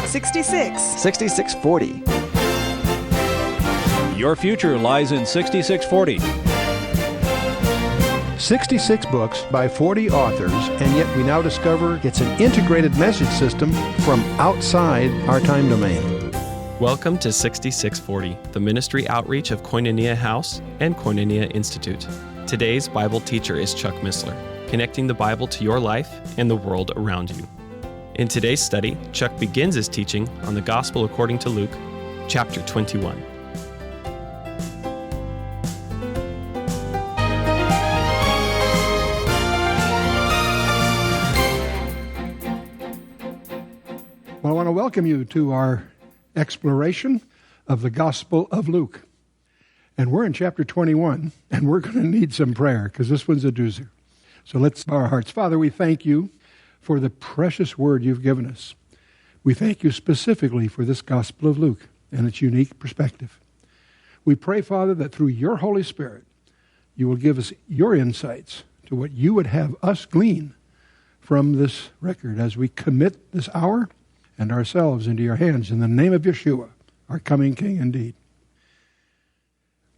66. 6640. Your future lies in 6640. 66 books by 40 authors, and yet we now discover it's an integrated message system from outside our time domain. Welcome to 6640, the ministry outreach of Koinonia House and Koinonia Institute. Today's Bible teacher is Chuck Missler, connecting the Bible to your life and the world around you. In today's study, Chuck begins his teaching on the Gospel according to Luke, chapter 21. Well, I want to welcome you to our exploration of the Gospel of Luke. And we're in chapter 21, and we're going to need some prayer because this one's a doozer. So let's bow our hearts. Father, we thank you for the precious word you've given us. We thank you specifically for this Gospel of Luke and its unique perspective. We pray, Father, that through your Holy Spirit, you will give us your insights to what you would have us glean from this record as we commit this hour and ourselves into your hands in the name of Yeshua, our coming King indeed.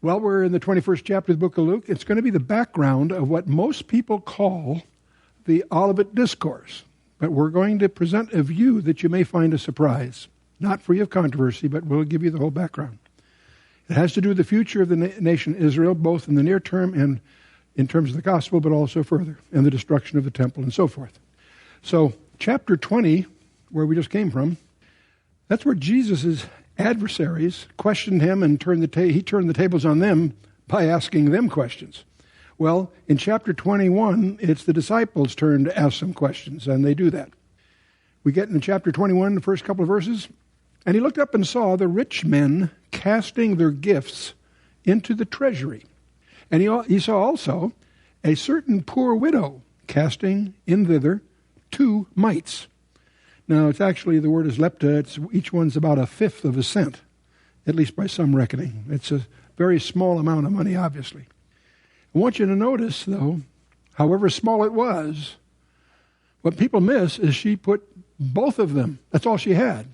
Well, we're in the 21st chapter of the book of Luke. It's going to be the background of what most people call the Olivet Discourse. But we're going to present a view that you may find a surprise. Not free of controversy, but we'll give you the whole background. It has to do with the future of the nation Israel, both in the near term and in terms of the gospel, but also further, and the destruction of the temple and so forth. So, chapter 20, where we just came from, that's where Jesus' adversaries questioned him and he turned the tables on them by asking them questions. Well, in chapter 21, it's the disciples' turn to ask some questions, and they do that. We get in chapter 21, the first couple of verses, and he looked up and saw the rich men casting their gifts into the treasury. And he saw also a certain poor widow casting in thither 2 mites. Now, it's actually, the word is lepta. Each one's about 1/5 of a cent, at least by some reckoning. It's a very small amount of money, obviously. I want you to notice, though, however small it was, what people miss is she put both of them. That's all she had.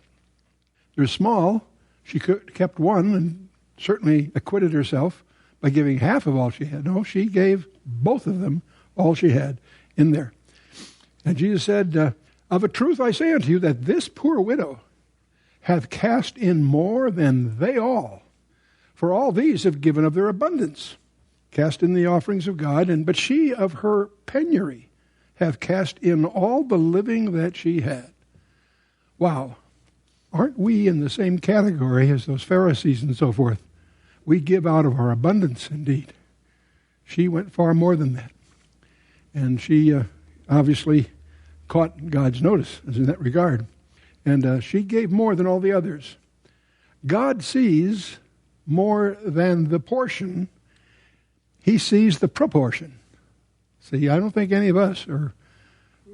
They're small. She kept one and certainly acquitted herself by giving half of all she had. No, she gave both of them all she had in there. And Jesus said, of a truth I say unto you that this poor widow hath cast in more than they all. For all these have given of their abundance, cast in the offerings of God, but she of her penury hath cast in all the living that she had. Wow. Aren't we in the same category as those Pharisees and so forth? We give out of our abundance indeed. She went far more than that. And she obviously caught God's notice in that regard. And she gave more than all the others. God sees more than the portion. He sees the proportion. See, I don't think any of us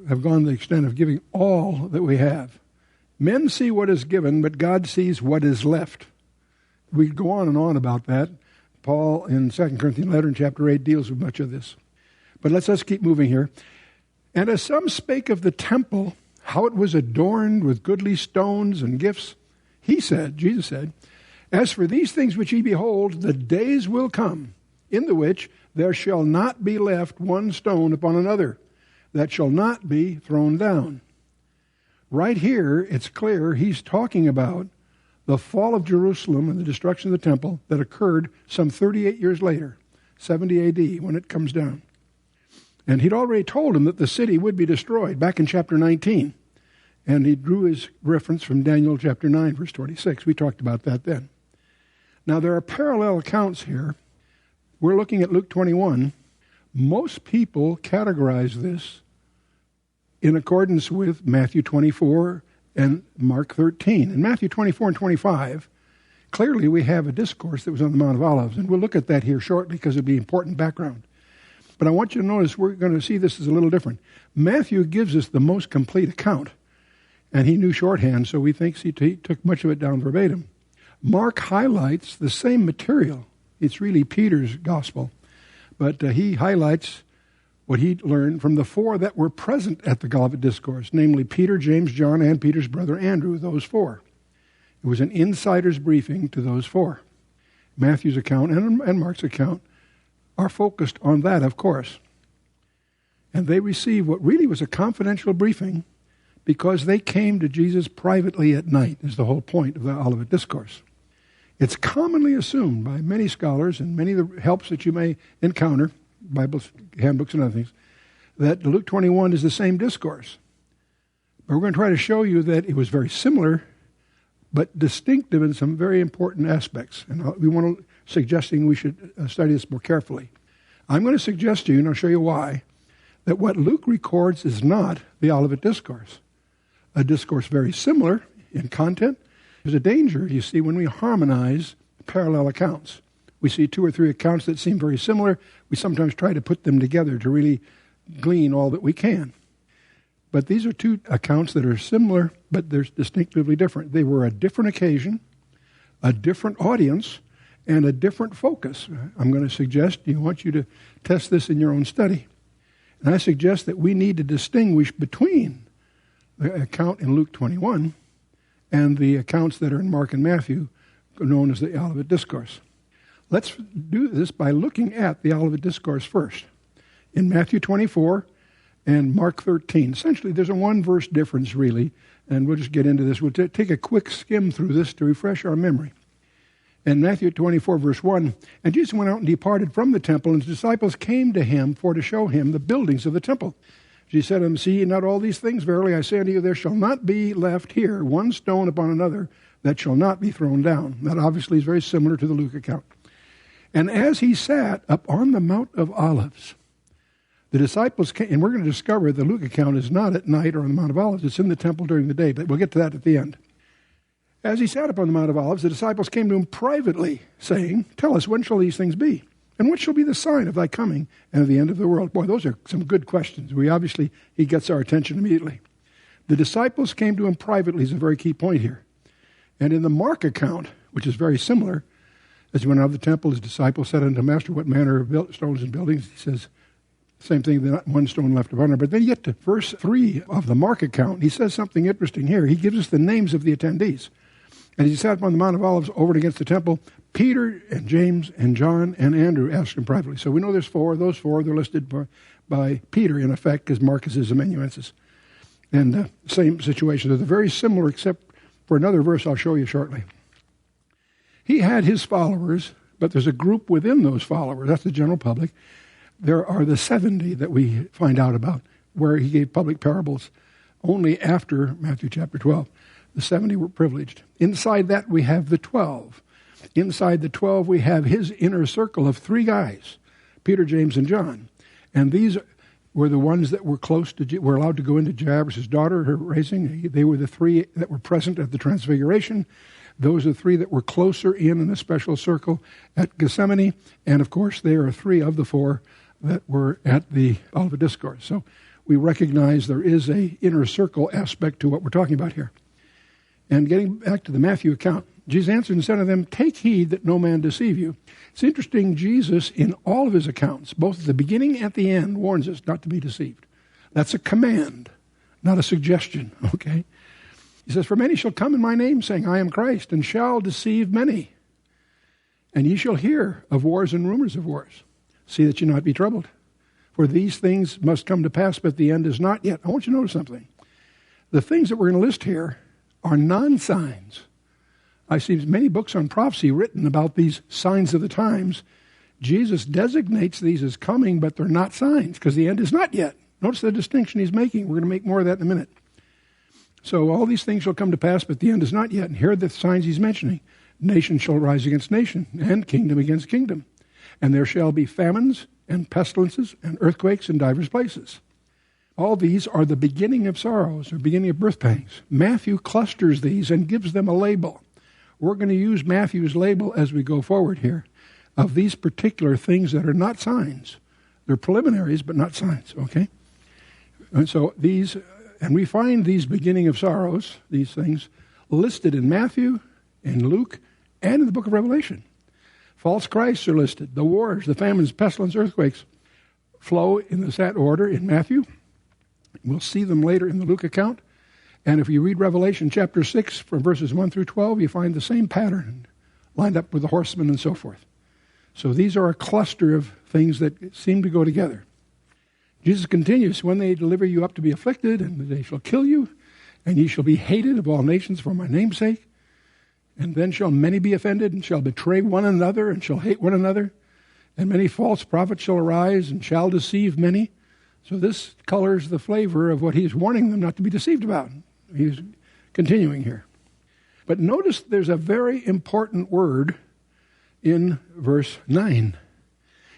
have gone to the extent of giving all that we have. Men see what is given, but God sees what is left. We go on and on about that. Paul in 2 Corinthians letter in chapter 8 deals with much of this. But let's keep moving here. And as some spake of the temple, how it was adorned with goodly stones and gifts, Jesus said, as for these things which ye behold, the days will come, in the which there shall not be left one stone upon another, that shall not be thrown down. Right here, it's clear he's talking about the fall of Jerusalem and the destruction of the temple that occurred some 38 years later, 70 A.D., when it comes down. And he'd already told him that the city would be destroyed back in chapter 19. And he drew his reference from Daniel chapter 9, verse 26. We talked about that then. Now, there are parallel accounts here. We're looking at Luke 21. Most people categorize this in accordance with Matthew 24 and Mark 13. In Matthew 24 and 25, clearly we have a discourse that was on the Mount of Olives. And we'll look at that here shortly because it'll be important background. But I want you to notice we're going to see this as a little different. Matthew gives us the most complete account. And he knew shorthand, so he thinks he took much of it down verbatim. Mark highlights the same material. It's really Peter's gospel. But he highlights what he learned from the four that were present at the Olivet Discourse, namely Peter, James, John, and Peter's brother Andrew, those four. It was an insider's briefing to those four. Matthew's account and Mark's account are focused on that, of course. And they received what really was a confidential briefing because they came to Jesus privately at night, is the whole point of the Olivet Discourse. It's commonly assumed by many scholars and many of the helps that you may encounter, Bibles, handbooks, and other things, that Luke 21 is the same discourse. But we're going to try to show you that it was very similar, but distinctive in some very important aspects. And we want to suggesting we should study this more carefully. I'm going to suggest to you, and I'll show you why, that what Luke records is not the Olivet Discourse. A discourse very similar in content. There's a danger, you see, when we harmonize parallel accounts. We see two or three accounts that seem very similar. We sometimes try to put them together to really glean all that we can. But these are two accounts that are similar, but they're distinctively different. They were a different occasion, a different audience, and a different focus. I'm going to suggest, I want you to test this in your own study. And I suggest that we need to distinguish between the account in Luke 21 and the accounts that are in Mark and Matthew, known as the Olivet Discourse. Let's do this by looking at the Olivet Discourse first. In Matthew 24 and Mark 13. Essentially, there's a one-verse difference, really, and we'll just get into this. We'll take a quick skim through this to refresh our memory. In Matthew 24, verse 1, "And Jesus went out and departed from the temple, and his disciples came to him for to show him the buildings of the temple. Jesus said to them, See ye not all these things? Verily I say unto you, there shall not be left here one stone upon another that shall not be thrown down." That obviously is very similar to the Luke account. "And as he sat up on the Mount of Olives, the disciples came," and we're going to discover the Luke account is not at night or on the Mount of Olives. It's in the temple during the day, but we'll get to that at the end. "As he sat upon the Mount of Olives, the disciples came to him privately, saying, Tell us, when shall these things be? And what shall be the sign of thy coming and of the end of the world?" Boy, those are some good questions. He gets our attention immediately. The disciples came to him privately is a very key point here. And in the Mark account, which is very similar, as he went out of the temple, his disciples said unto Master, What manner of stones and buildings? He says, same thing, not one stone left upon another. But then you get to verse 3 of the Mark account. He says something interesting here. He gives us the names of the attendees. "And he sat upon the Mount of Olives over against the temple. Peter and James and John and Andrew asked him privately." So we know there's four. Those four, they're listed by Peter, in effect, because Mark is his amanuensis. And same situation. They're very similar, except for another verse I'll show you shortly. He had his followers, but there's a group within those followers. That's the general public. There are the 70 that we find out about, where he gave public parables only after Matthew chapter 12. The 70 were privileged. Inside that, we have the 12. Inside the 12, we have his inner circle of three guys, Peter, James, and John. And these were the ones that were were allowed to go into Jairus' daughter, her raising. They were the three that were present at the Transfiguration. Those are three that were closer in a special circle at Gethsemane. And, of course, they are three of the four that were at the Olivet Discourse. So we recognize there is a inner circle aspect to what we're talking about here. And getting back to the Matthew account, Jesus answered and said to them, Take heed that no man deceive you. It's interesting, Jesus, in all of his accounts, both at the beginning and at the end, warns us not to be deceived. That's a command, not a suggestion, okay? He says, For many shall come in my name, saying, I am Christ, and shall deceive many. And ye shall hear of wars and rumors of wars. See that you not be troubled. For these things must come to pass, but the end is not yet. I want you to notice something. The things that we're going to list here are non-signs. I see many books on prophecy written about these signs of the times. Jesus designates these as coming, but they're not signs, because the end is not yet. Notice the distinction he's making. We're going to make more of that in a minute. So all these things shall come to pass, but the end is not yet. And here are the signs he's mentioning. Nation shall rise against nation, and kingdom against kingdom. And there shall be famines, and pestilences, and earthquakes in divers places. All these are the beginning of sorrows, or beginning of birth pangs. Matthew clusters these and gives them a label. We're going to use Matthew's label as we go forward here of these particular things that are not signs. They're preliminaries, but not signs, okay? And so these, and we find these beginning of sorrows, these things, listed in Matthew, in Luke, and in the book of Revelation. False Christs are listed, the wars, the famines, pestilence, earthquakes. flow in that order in Matthew. We'll see them later in the Luke account. And if you read Revelation chapter 6 from verses 1 through 12, you find the same pattern lined up with the horsemen and so forth. So these are a cluster of things that seem to go together. Jesus continues, when they deliver you up to be afflicted, and they shall kill you, and ye shall be hated of all nations for my name's sake. And then shall many be offended, and shall betray one another, and shall hate one another. And many false prophets shall arise, and shall deceive many. So this colors the flavor of what he's warning them not to be deceived about. He's continuing here. But notice there's a very important word in verse 9.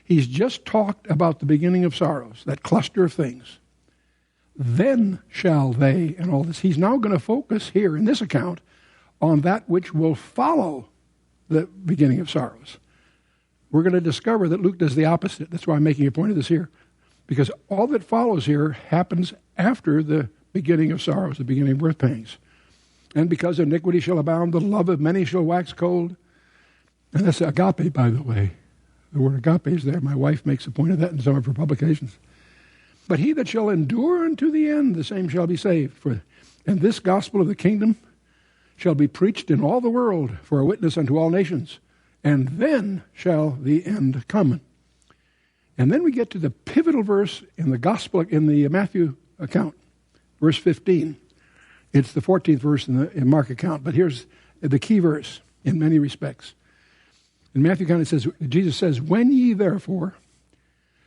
He's just talked about the beginning of sorrows, that cluster of things. Then shall they, and all this. He's now going to focus here in this account on that which will follow the beginning of sorrows. We're going to discover that Luke does the opposite. That's why I'm making a point of this here. Because all that follows here happens after the beginning of sorrows, the beginning of birth pangs. And because iniquity shall abound, the love of many shall wax cold. And that's agape, by the way. The word agape is there. My wife makes a point of that in some of her publications. But he that shall endure unto the end, the same shall be saved. And this gospel of the kingdom shall be preached in all the world for a witness unto all nations. And then shall the end come. And then we get to the pivotal verse in the gospel, in the Matthew account, verse 15. It's the 14th verse in the Mark account, but here's the key verse in many respects. In Matthew account it says, Jesus says, when ye therefore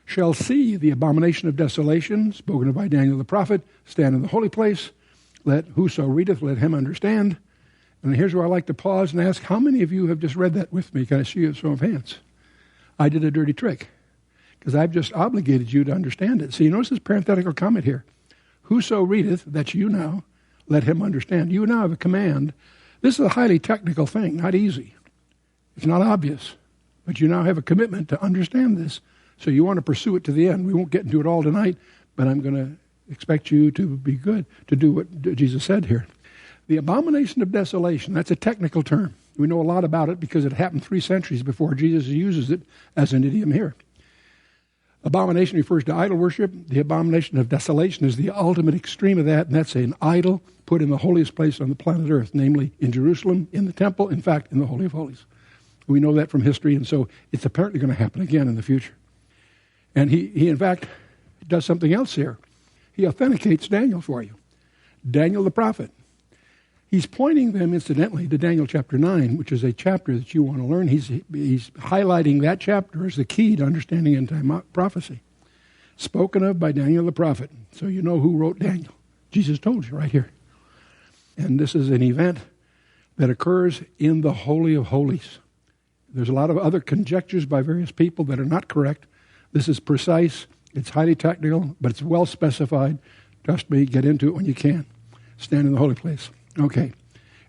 shall see the abomination of desolation, spoken of by Daniel the prophet, stand in the holy place, let whoso readeth, let him understand. And here's where I like to pause and ask, how many of you have just read that with me? Can I see a show of hands? I did a dirty trick, because I've just obligated you to understand it. So you notice this parenthetical comment here. Whoso readeth, that's you now, let him understand. You now have a command. This is a highly technical thing, not easy. It's not obvious. But you now have a commitment to understand this. So you want to pursue it to the end. We won't get into it all tonight, but I'm going to expect you to be good to do what Jesus said here. The abomination of desolation, that's a technical term. We know a lot about it because it happened 3 centuries before Jesus uses it as an idiom here. Abomination refers to idol worship. The abomination of desolation is the ultimate extreme of that, and that's an idol put in the holiest place on the planet Earth, namely in Jerusalem, in the temple, in fact, in the Holy of Holies. We know that from history, and so it's apparently going to happen again in the future. And he in fact, does something else here. He authenticates Daniel for you. Daniel the prophet. He's pointing them, incidentally, to Daniel chapter 9, which is a chapter that you want to learn. He's highlighting that chapter as the key to understanding end-time prophecy. Spoken of by Daniel the prophet. So you know who wrote Daniel. Jesus told you right here. And this is an event that occurs in the Holy of Holies. There's a lot of other conjectures by various people that are not correct. This is precise. It's highly technical, but it's well specified. Trust me, get into it when you can. Stand in the holy place. Okay.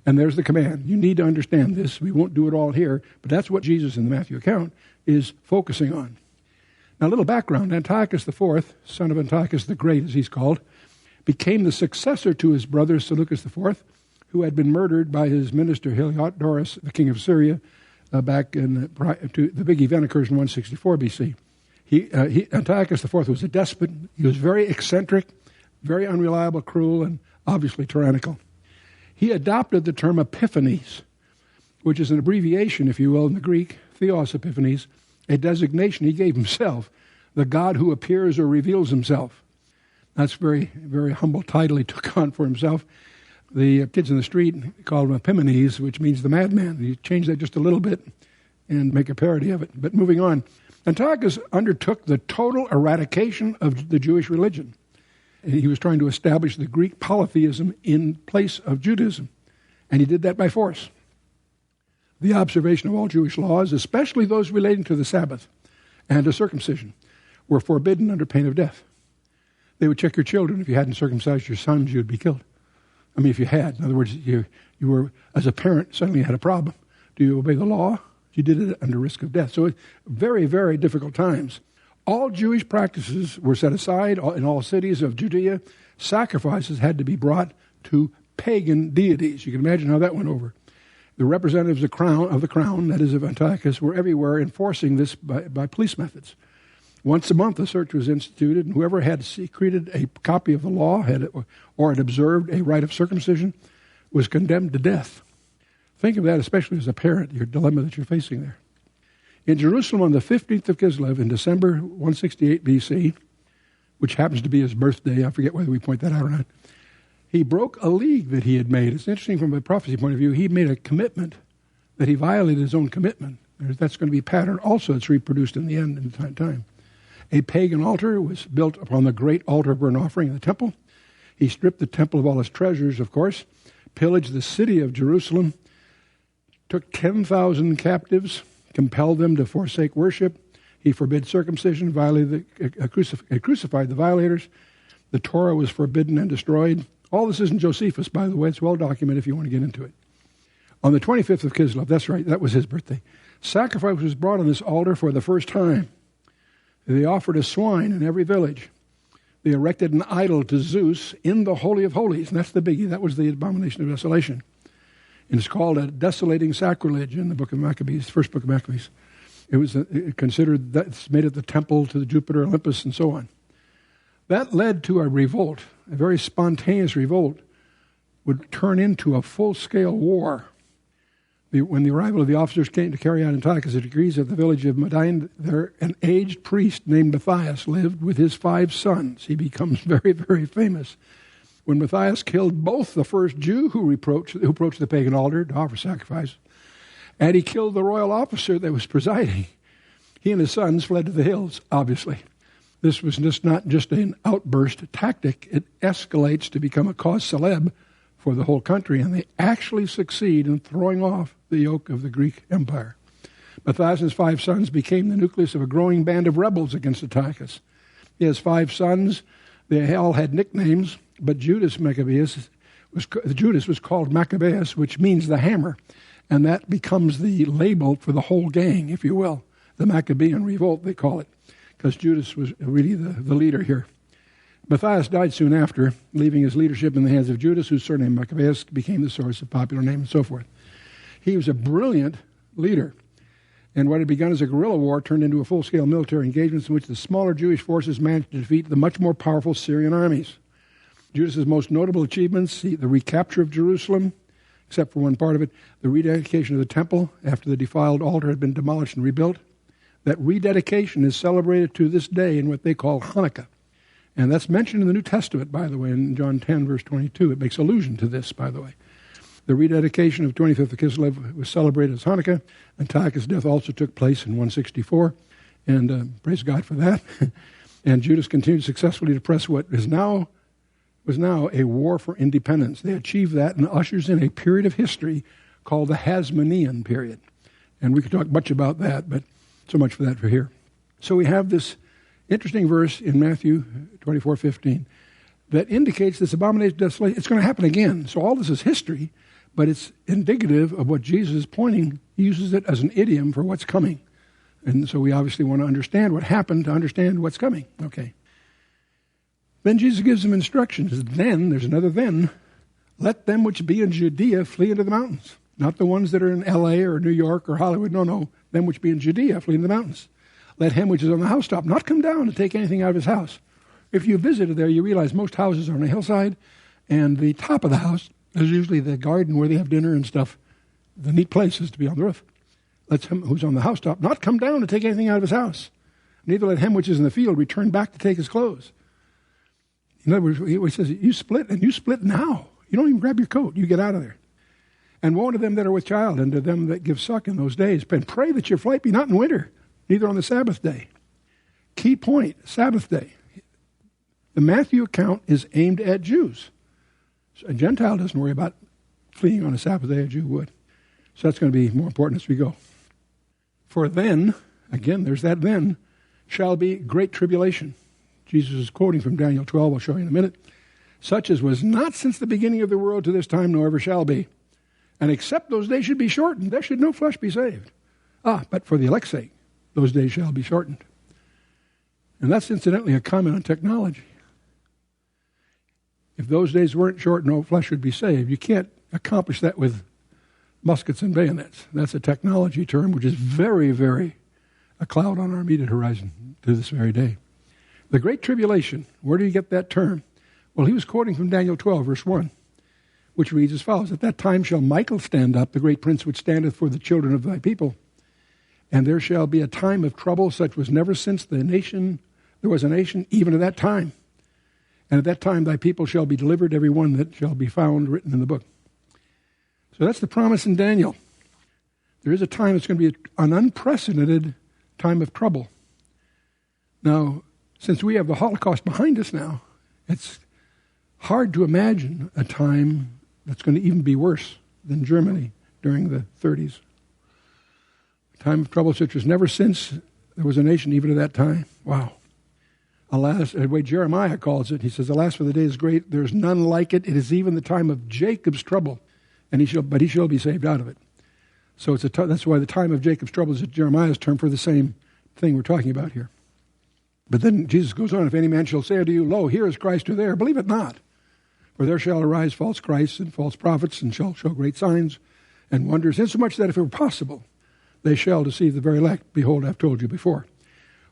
And there's the command. You need to understand this. We won't do it all here, but that's what Jesus in the Matthew account is focusing on. Now, a little background. Antiochus IV, son of Antiochus the Great, as he's called, became the successor to his brother Seleucus IV, who had been murdered by his minister Heliodorus, the king of Syria, back in the big event occurs in 164 BC. Antiochus IV was a despot. He was very eccentric, very unreliable, cruel, and obviously tyrannical. He adopted the term Epiphanes, which is an abbreviation, if you will, in the Greek, Theos Epiphanes, a designation he gave himself, the God who appears or reveals himself. That's a very, very humble title he took on for himself. The kids in the street called him Epimanes, which means the madman. He changed that just a little bit and make a parody of it. But moving on, Antiochus undertook the total eradication of the Jewish religion. He was trying to establish the Greek polytheism in place of Judaism. And he did that by force. The observation of all Jewish laws, especially those relating to the Sabbath and to circumcision, were forbidden under pain of death. They would check your children. If you hadn't circumcised your sons, you would be killed. I mean, if you had. In other words, you were, as a parent, suddenly had a problem. Do you obey the law? You did it under risk of death. So it's very, very difficult times. All Jewish practices were set aside in all cities of Judea. Sacrifices had to be brought to pagan deities. You can imagine how that went over. The representatives of the crown, that is of Antiochus, were everywhere enforcing this by police methods. Once a month, a search was instituted, and whoever had secreted a copy of the law or had observed a rite of circumcision was condemned to death. Think of that, especially as a parent, your dilemma that you're facing there. In Jerusalem on the 15th of Kislev in December 168 BC, which happens to be his birthday, I forget whether we point that out or not, he broke a league that he had made. It's interesting from a prophecy point of view. He made a commitment that he violated his own commitment. That's going to be a pattern also that's reproduced in the end in time. A pagan altar was built upon the great altar of burnt offering in the temple. He stripped the temple of all its treasures, of course, pillaged the city of Jerusalem, took 10,000 captives, compelled them to forsake worship. He forbid circumcision, crucified the violators. The Torah was forbidden and destroyed. All this isn't Josephus, by the way. It's well documented if you want to get into it. On the 25th of Kislev, that's right, that was his birthday, sacrifice was brought on this altar for the first time. They offered a swine in every village. They erected an idol to Zeus in the Holy of Holies, and that's the biggie. That was the abomination of desolation. And it's called a desolating sacrilege in the book of Maccabees, first book of Maccabees. It was considered that it's made at the temple to the Jupiter Olympus and so on. That led to a revolt, a very spontaneous revolt, would turn into a full-scale war. When the arrival of the officers came to carry out Antiochus' decrees at the village of Madain, there an aged priest named Matthias lived with his 5 sons. He becomes very, very famous. When Matthias killed both the first Jew who approached the pagan altar to offer sacrifice, and he killed the royal officer that was presiding, he and his sons fled to the hills, obviously. This was not just an outburst tactic. It escalates to become a cause célèbre for the whole country, and they actually succeed in throwing off the yoke of the Greek Empire. Matthias and his 5 sons became the nucleus of a growing band of rebels against Antiochus. He has 5 sons. They all had nicknames, but Judas was called Maccabeus, which means the hammer, and that becomes the label for the whole gang, if you will. The Maccabean revolt, they call it, because Judas was really the leader here. Matthias died soon after, leaving his leadership in the hands of Judas, whose surname Maccabeus became the source of popular name and so forth. He was a brilliant leader, and what had begun as a guerrilla war turned into a full-scale military engagement in which the smaller Jewish forces managed to defeat the much more powerful Syrian armies. Judas' most notable achievements, the recapture of Jerusalem, except for one part of it, the rededication of the temple after the defiled altar had been demolished and rebuilt. That rededication is celebrated to this day in what they call Hanukkah. And that's mentioned in the New Testament, by the way, in John 10, verse 22. It makes allusion to this, by the way. The rededication of 25th of Kislev was celebrated as Hanukkah. Antiochus' death also took place in 164, and praise God for that. And Judas continued successfully to press what was now a war for independence. They achieved that and ushers in a period of history called the Hasmonean period. And we could talk much about that, but so much for that for here. So we have this interesting verse in Matthew 24:15 that indicates this abomination of desolation. It's going to happen again. So all this is history, but it's indicative of what Jesus is pointing. He uses it as an idiom for what's coming. And so we obviously want to understand what happened to understand what's coming. Okay. Then Jesus gives them instructions. Then, there's another then, let them which be in Judea flee into the mountains. Not the ones that are in L.A. or New York or Hollywood. No. Them which be in Judea flee into the mountains. Let him which is on the housetop not come down to take anything out of his house. If you visited there, you realize most houses are on a hillside, and the top of the house is usually the garden where they have dinner and stuff. The neat place is to be on the roof. Let him who's on the housetop not come down to take anything out of his house. Neither let him which is in the field return back to take his clothes. In other words, he says, you split now. You don't even grab your coat. You get out of there. And woe to them that are with child, and to them that give suck in those days. And pray that your flight be not in winter, neither on the Sabbath day. Key point, Sabbath day. The Matthew account is aimed at Jews. So a Gentile doesn't worry about fleeing on a Sabbath day, a Jew would. So that's going to be more important as we go. For then, again, there's that then, shall be great tribulation. Jesus is quoting from Daniel 12, I'll show you in a minute. Such as was not since the beginning of the world to this time, nor ever shall be. And except those days should be shortened, there should no flesh be saved. But for the elect's sake, those days shall be shortened. And that's incidentally a comment on technology. If those days weren't short, no flesh would be saved. You can't accomplish that with muskets and bayonets. That's a technology term which is very, very a cloud on our immediate horizon to this very day. The Great Tribulation, where do you get that term? Well, he was quoting from Daniel 12, verse 1, which reads as follows: At that time shall Michael stand up, the great prince which standeth for the children of thy people. And there shall be a time of trouble, such was never since there was a nation, even at that time. And at that time thy people shall be delivered, every one that shall be found written in the book. So that's the promise in Daniel. There is a time it's going to be an unprecedented time of trouble. Now, since we have the Holocaust behind us now, it's hard to imagine a time that's going to even be worse than Germany during the 30s. A time of trouble such as never since there was a nation, even at that time. Wow. Alas, the way Jeremiah calls it, he says, alas, for the day is great, there is none like it. It is even the time of Jacob's trouble, and he shall be saved out of it. So that's why the time of Jacob's trouble is Jeremiah's term for the same thing we're talking about here. But then Jesus goes on, if any man shall say unto you, lo, here is Christ or there, believe it not. For there shall arise false Christs and false prophets, and shall show great signs and wonders, insomuch that if it were possible, they shall deceive the very elect. Behold, I've told you before.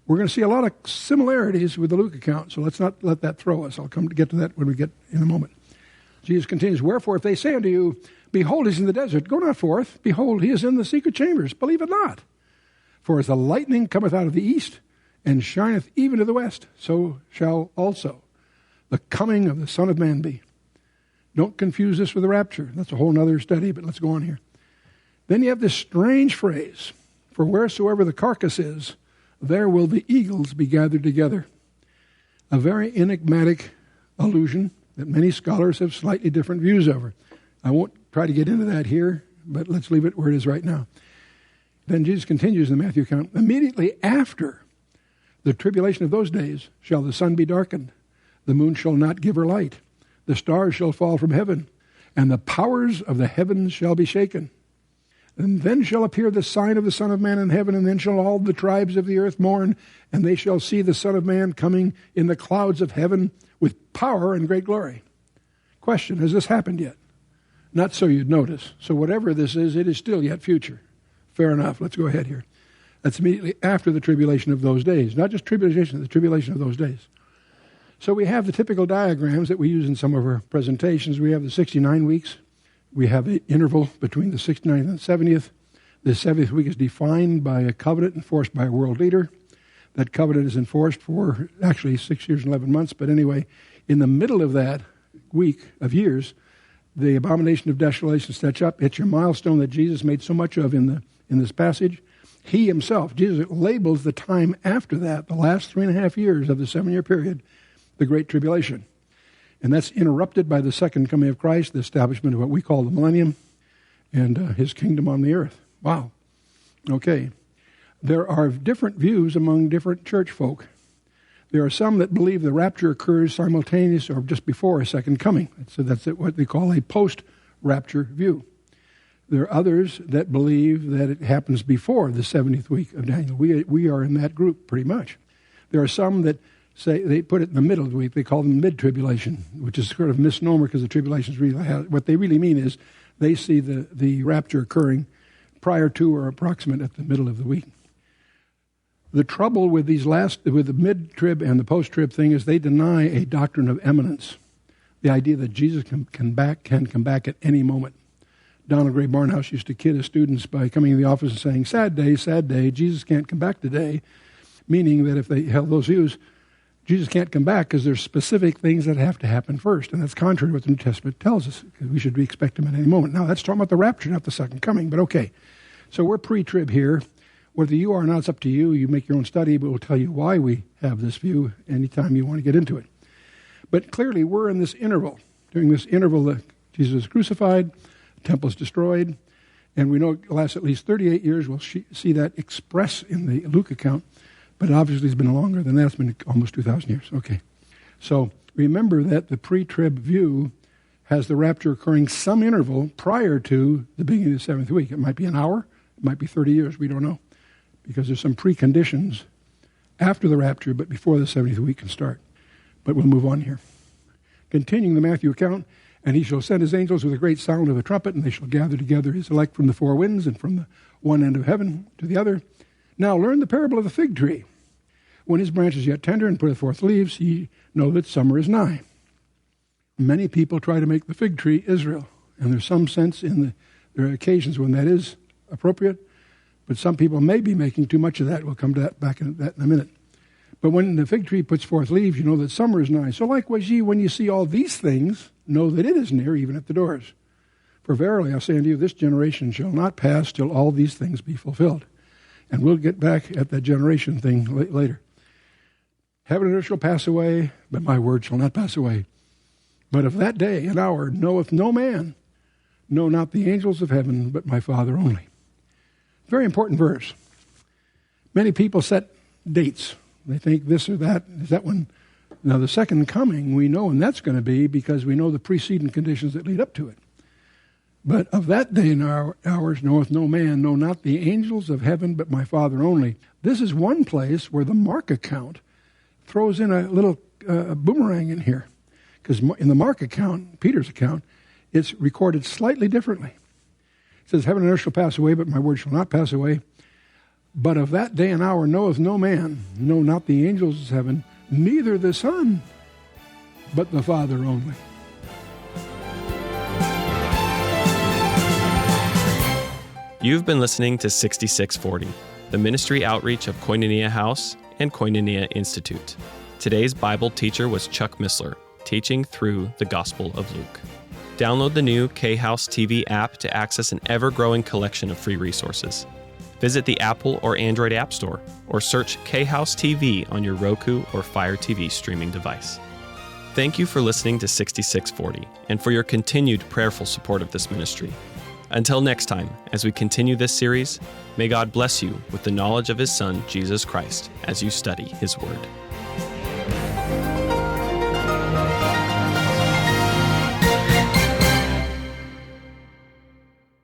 We're going to see a lot of similarities with the Luke account, so let's not let that throw us. I'll come to get to that when we get in a moment. Jesus continues, wherefore, if they say unto you, behold, he is in the desert, go not forth. Behold, he is in the secret chambers. Believe it not. For as the lightning cometh out of the east, and shineth even to the west, so shall also the coming of the Son of Man be. Don't confuse this with the rapture. That's a whole other study, but let's go on here. Then you have this strange phrase, for wheresoever the carcass is, there will the eagles be gathered together. A very enigmatic allusion that many scholars have slightly different views over. I won't try to get into that here, but let's leave it where it is right now. Then Jesus continues in the Matthew account, immediately after the tribulation of those days shall the sun be darkened, the moon shall not give her light, the stars shall fall from heaven, and the powers of the heavens shall be shaken. And then shall appear the sign of the Son of Man in heaven, and then shall all the tribes of the earth mourn, and they shall see the Son of Man coming in the clouds of heaven with power and great glory. Question, has this happened yet? Not so you'd notice. So whatever this is, it is still yet future. Fair enough. Let's go ahead here. That's immediately after the tribulation of those days. Not just tribulation, the tribulation of those days. So we have the typical diagrams that we use in some of our presentations. We have the 69 weeks. We have an interval between the 69th and 70th. The 70th week is defined by a covenant enforced by a world leader. That covenant is enforced for actually 6 years and 11 months. But anyway, in the middle of that week of years, the abomination of desolation sets up. It's your milestone that Jesus made so much of in this passage. He himself, Jesus, labels the time after that, the last 3.5 years of the 7-year period, the Great Tribulation. And that's interrupted by the second coming of Christ, the establishment of what we call the millennium, and his kingdom on the earth. Wow. Okay. There are different views among different church folk. There are some that believe the rapture occurs simultaneous or just before a second coming. So that's what they call a post-rapture view. There are others that believe that it happens before the 70th week of Daniel. We are in that group pretty much. There are some that say, they put it in the middle of the week. They call them mid-tribulation, which is sort of a misnomer because the tribulations really what they really mean is they see the rapture occurring prior to or approximate at the middle of the week. The trouble with with the mid-trib and the post-trib thing is they deny a doctrine of imminence, the idea that Jesus can come back at any moment. Donald Gray Barnhouse used to kid his students by coming in the office and saying, sad day, Jesus can't come back today, meaning that if they held those views, Jesus can't come back because there's specific things that have to happen first, and that's contrary to what the New Testament tells us, because we should expect him at any moment. Now, that's talking about the rapture, not the second coming, but okay. So we're pre-trib here. Whether you are or not, it's up to you. You make your own study, but we'll tell you why we have this view anytime you want to get into it. But clearly, we're in this interval. During this interval, that Jesus is crucified, the temple is destroyed, and we know it lasts at least 38 years. We'll see that expressed in the Luke account, but obviously it's been longer than that. It's been almost 2,000 years. Okay. So remember that the pre-trib view has the rapture occurring some interval prior to the beginning of the 7th week. It might be an hour. It might be 30 years. We don't know, because there's some preconditions after the rapture, but before the 70th week can start. But we'll move on here. Continuing the Matthew account, and he shall send his angels with a great sound of a trumpet, and they shall gather together his elect from the four winds and from the one end of heaven to the other. Now learn the parable of the fig tree. When his branch is yet tender and putteth forth leaves, ye know that summer is nigh. Many people try to make the fig tree Israel, and there's some sense there are occasions when that is appropriate, but some people may be making too much of that. We'll come to that back in a minute. But when the fig tree puts forth leaves, you know that summer is nigh. So likewise ye, when you see all these things, know that it is near, even at the doors. For verily I say unto you, this generation shall not pass till all these things be fulfilled. And we'll get back at that generation thing later. Heaven and earth shall pass away, but my word shall not pass away. But of that day and hour knoweth no man, no, not the angels of heaven, but my Father only. Very important verse. Many people set dates. They think this or that. Is that one? Now, the second coming, we know when that's going to be because we know the preceding conditions that lead up to it. But of that day and hours knoweth no man, no, not the angels of heaven, but my Father only. This is one place where the Mark account throws in a little boomerang in here. Because in the Mark account, Peter's account, it's recorded slightly differently. It says, heaven and earth shall pass away, but my word shall not pass away. But of that day and hour knoweth no man, no, not the angels of heaven, neither the Son, but the Father only. You've been listening to 6640, the ministry outreach of Koinonia House and Koinonia Institute. Today's Bible teacher was Chuck Missler, teaching through the Gospel of Luke. Download the new K-House TV app to access an ever-growing collection of free resources. Visit the Apple or Android App Store, or search K-House TV on your Roku or Fire TV streaming device. Thank you for listening to 6640 and for your continued prayerful support of this ministry. Until next time, as we continue this series, may God bless you with the knowledge of His Son, Jesus Christ, as you study His Word.